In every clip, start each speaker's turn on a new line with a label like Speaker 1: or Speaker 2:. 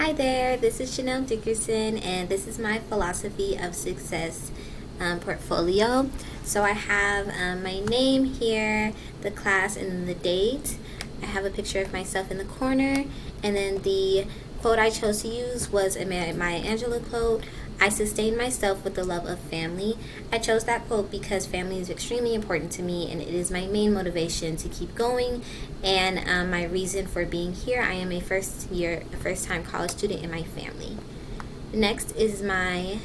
Speaker 1: Hi there, this is Chanel Dickerson, and this is my philosophy of success portfolio. So I have my name here, the class, and the date. I have a picture of myself in the corner, and then the quote I chose to use was a Maya Angelou quote. I sustain myself with the love of family. I chose that quote because family is extremely important to me, and it is my main motivation to keep going and my reason for being here. I am a first-time college student in my family. Next is my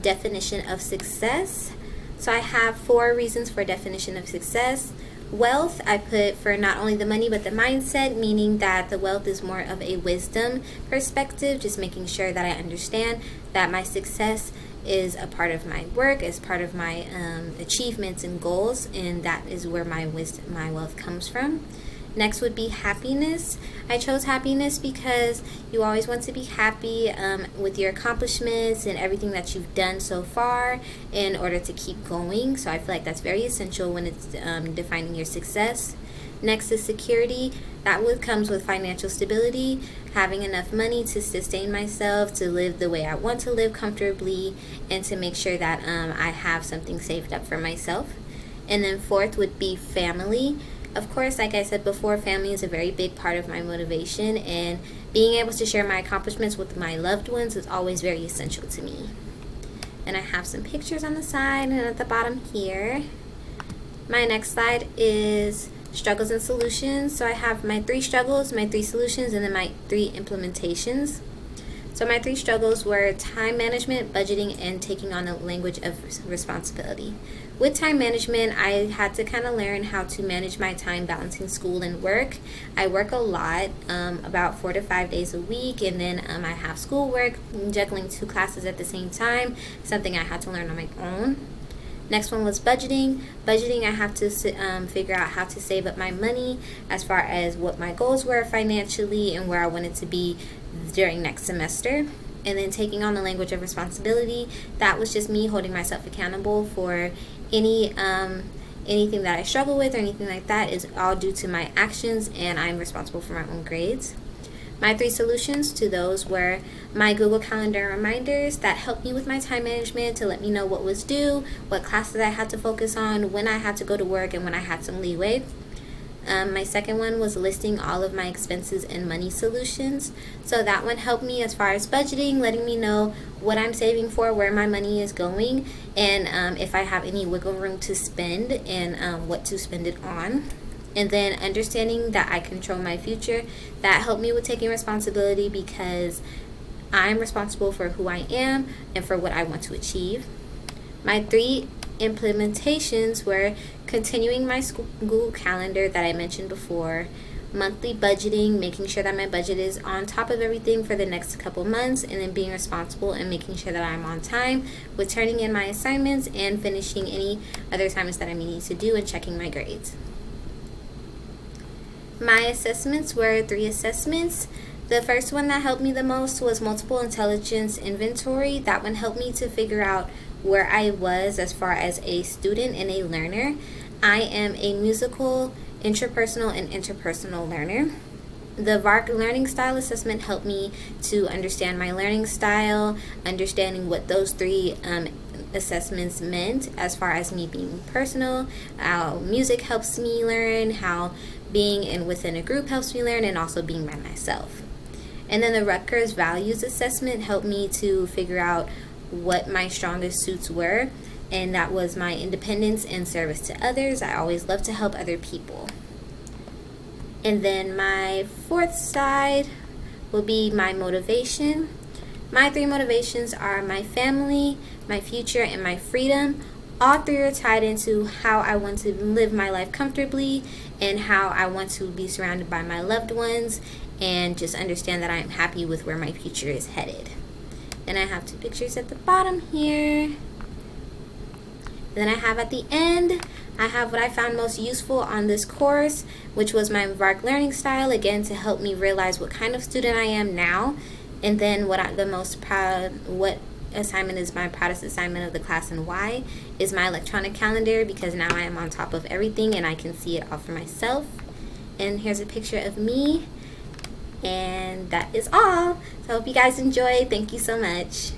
Speaker 1: definition of success. So I have 4 reasons for definition of success. Wealth, I put for not only the money but the mindset, meaning that the wealth is more of a wisdom perspective, just making sure that I understand that my success is a part of my work, is part of my achievements and goals, and that is where my wealth comes from. Next would be happiness. I chose happiness because you always want to be happy with your accomplishments and everything that you've done so far in order to keep going. So I feel like that's very essential when it's defining your success. Next is security. That comes with financial stability, having enough money to sustain myself, to live the way I want to live comfortably, and to make sure that I have something saved up for myself. And then fourth would be family. Of course, like I said before, family is a very big part of my motivation, and being able to share my accomplishments with my loved ones is always very essential to me. And I have some pictures on the side and at the bottom here. My next slide is struggles and solutions. So I have my 3 struggles, my 3 solutions, and then my 3 implementations. So my 3 struggles were time management, budgeting, and taking on a language of responsibility. With time management, I had to kind of learn how to manage my time balancing school and work. I work a lot, about 4 to 5 days a week, and then I have schoolwork, juggling 2 classes at the same time, something I had to learn on my own. Next one was budgeting. Budgeting, I have to figure out how to save up my money as far as what my goals were financially and where I wanted to be during next semester. And then taking on the language of responsibility, that was just me holding myself accountable for anything that I struggle with or anything like that is all due to my actions, and I'm responsible for my own grades. My 3 solutions to those were my Google Calendar reminders that helped me with my time management to let me know what was due, what classes I had to focus on, when I had to go to work, and when I had some leeway. My second one was listing all of my expenses and money solutions. So that one helped me as far as budgeting, letting me know what I'm saving for, where my money is going, and if I have any wiggle room to spend and what to spend it on. And then understanding that I control my future, that helped me with taking responsibility because I'm responsible for who I am and for what I want to achieve. My 3 implementations were continuing my Google Calendar that I mentioned before, monthly budgeting, making sure that my budget is on top of everything for the next couple months, and then being responsible and making sure that I'm on time with turning in my assignments and finishing any other assignments that I need to do and checking my grades. My assessments were 3 assessments. The first one that helped me the most was multiple intelligence inventory. That one helped me to figure out where I was as far as a student and a learner. I am a musical, intrapersonal, and interpersonal learner. The VARK learning style assessment helped me to understand my learning style, understanding what those 3 assessments meant as far as me being personal, how music helps me learn, how being within a group helps me learn, and also being by myself. And then the Rutgers Values Assessment helped me to figure out what my strongest suits were, and that was my independence and service to others. I always love to help other people. And then my 4th side will be my motivation. My 3 motivations are my family, my future, and my freedom. All 3 are tied into how I want to live my life comfortably and how I want to be surrounded by my loved ones and just understand that I'm happy with where my future is headed. And I have 2 pictures at the bottom here. Then I have at the end, I have what I found most useful on this course, which was my VARK learning style, again to help me realize what kind of student I am now, and then what assignment is my proudest assignment of the class and why is my electronic calendar, because now I am on top of everything and I can see it all for myself. And here's a picture of me And that is all. So I hope you guys enjoyed. Thank you so much.